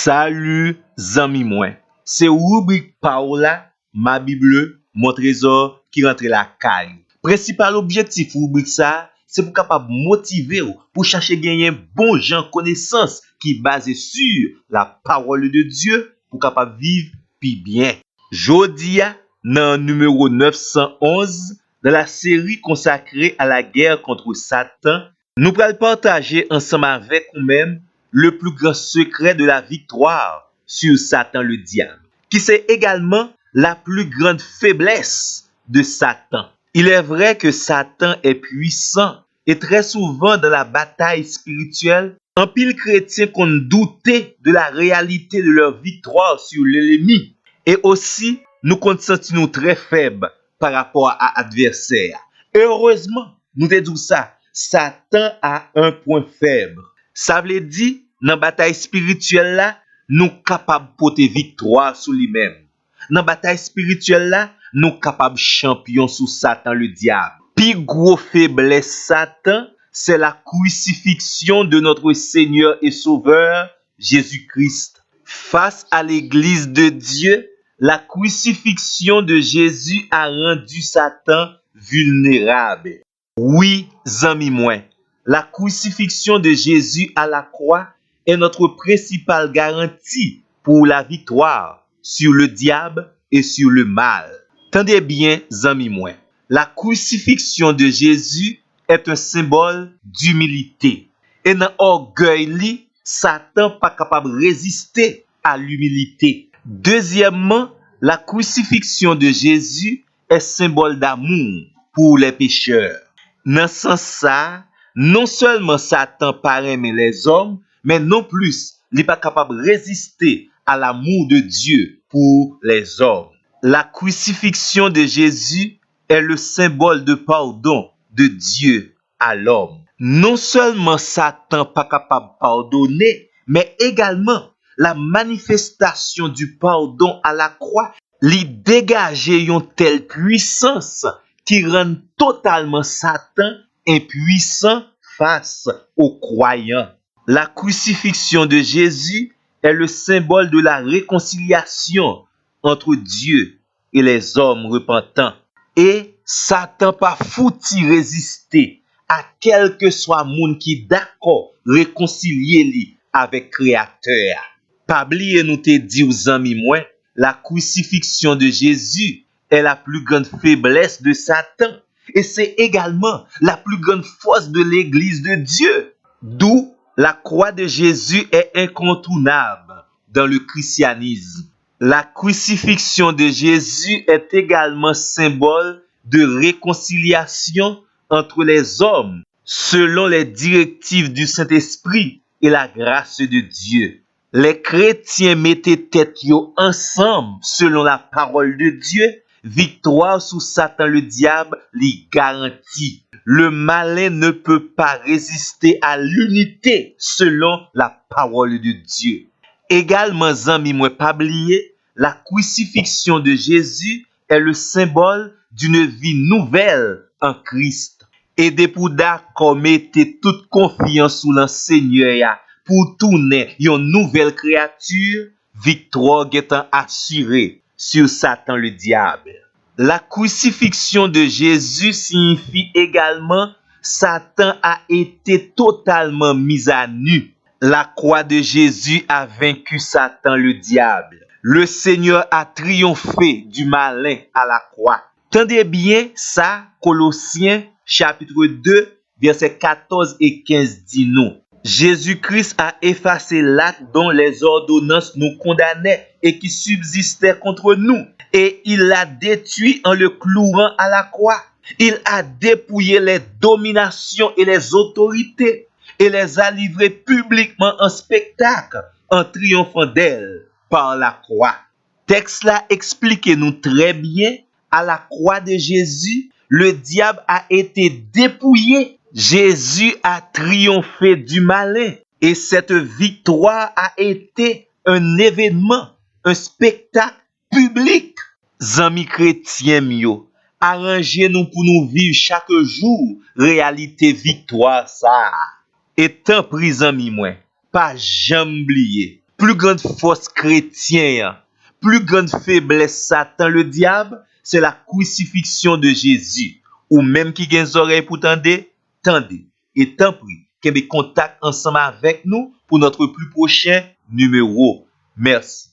Salut, zami mwen. C'est rubrique Paola, ma Bible, mon trésor qui rentre la caille. Principal objectif rubrique ça, c'est pour capable motiver ou pour chercher gagner bon gens connaissance qui basé sur la parole de Dieu pour capable vivre puis bien. Jodia dans numéro 911 de la série consacrée à la guerre contre Satan, nous allons partager ensemble avec nous-mêmes le plus grand secret de la victoire sur Satan le diable, qui c'est également la plus grande faiblesse de Satan. Il est vrai que Satan est puissant et très souvent dans la bataille spirituelle, un pile chrétien qu'on doutait de la réalité de leur victoire sur l'ennemi. Et aussi, nous nous très faibles par rapport à l'adversaire. Heureusement, nous te disons ça, Satan a un point faible. Ça veut dire, dans la bataille spirituelle là, nous capables de porter victoire sur lui-même. Dans la bataille spirituelle là, nous capables champion sur Satan le diable. Puis gros faiblesse Satan, c'est la crucifixion de notre Seigneur et Sauveur Jésus-Christ. Face à l'Église de Dieu, la crucifixion de Jésus a rendu Satan vulnérable. Oui, amis moi, la crucifixion de Jésus à la croix est notre principale garantie pour la victoire sur le diable et sur le mal. Tendez bien, amis moi, la crucifixion de Jésus est un symbole d'humilité. Et dans l'orgueil, Satan pas capable de résister à l'humilité. Deuxièmement, la crucifixion de Jésus est symbole d'amour pour les pécheurs. Dans ce sens, non seulement Satan pas aimer les hommes, mais non plus, il n'est pas capable de résister à l'amour de Dieu pour les hommes. La crucifixion de Jésus est le symbole de pardon de Dieu à l'homme. Non seulement Satan pas capable de pardonner, mais également la manifestation du pardon à la croix, lui dégager une telle puissance qui rend totalement Satan impuissant face aux croyants. La crucifixion de Jésus est le symbole de la réconciliation entre Dieu et les hommes repentants. Et Satan pas fouti résister à quel que soit monde qui d'accord réconcilier lui avec Créateur. Pas oublier nous te dit aux amis moi, la crucifixion de Jésus est la plus grande faiblesse de Satan et c'est également la plus grande force de l'Église de Dieu. D'où la croix de Jésus est incontournable dans le christianisme. La crucifixion de Jésus est également symbole de réconciliation entre les hommes selon les directives du Saint-Esprit et la grâce de Dieu. Les chrétiens mettaient tête ensemble selon la parole de Dieu. Victoire sous Satan le diable les garantit. Le malin ne peut pas résister à l'unité selon la parole de Dieu. Également, amis, moi pas oublier, la crucifixion de Jésus est le symbole d'une vie nouvelle en Christ. Et pour d'accord mettre toute confiance sous le Seigneur pour tourner une nouvelle créature, victoire étant assurée sur Satan le diable. La crucifixion de Jésus signifie également Satan a été totalement mis à nu. La croix de Jésus a vaincu Satan le diable. Le Seigneur a triomphé du malin à la croix. Tendez bien ça, Colossiens chapitre 2, versets 14 et 15 dit nous. Jésus-Christ a effacé l'acte dont les ordonnances nous condamnaient et qui subsistait contre nous. Et il l'a détruit en le clouant à la croix. Il a dépouillé les dominations et les autorités et les a livrées publiquement en spectacle en triomphant d'elles par la croix. Texte là explique nous très bien, à la croix de Jésus, le diable a été dépouillé. Jésus a triomphé du malin et cette victoire a été un événement, un spectacle public. Amis chrétiens mio, arrangez-nous pour nous vivre chaque jour réalité victoire ça. Et tant pris amis moi, pas jamais oublier. Plus grande force chrétien, plus grande faiblesse Satan le diable, c'est la crucifixion de Jésus. Ou même qui gen oreilles pour tendre, tendez. Et tant pis, qu'il y ait contact ensemble avec nous pour notre plus prochain numéro. Merci.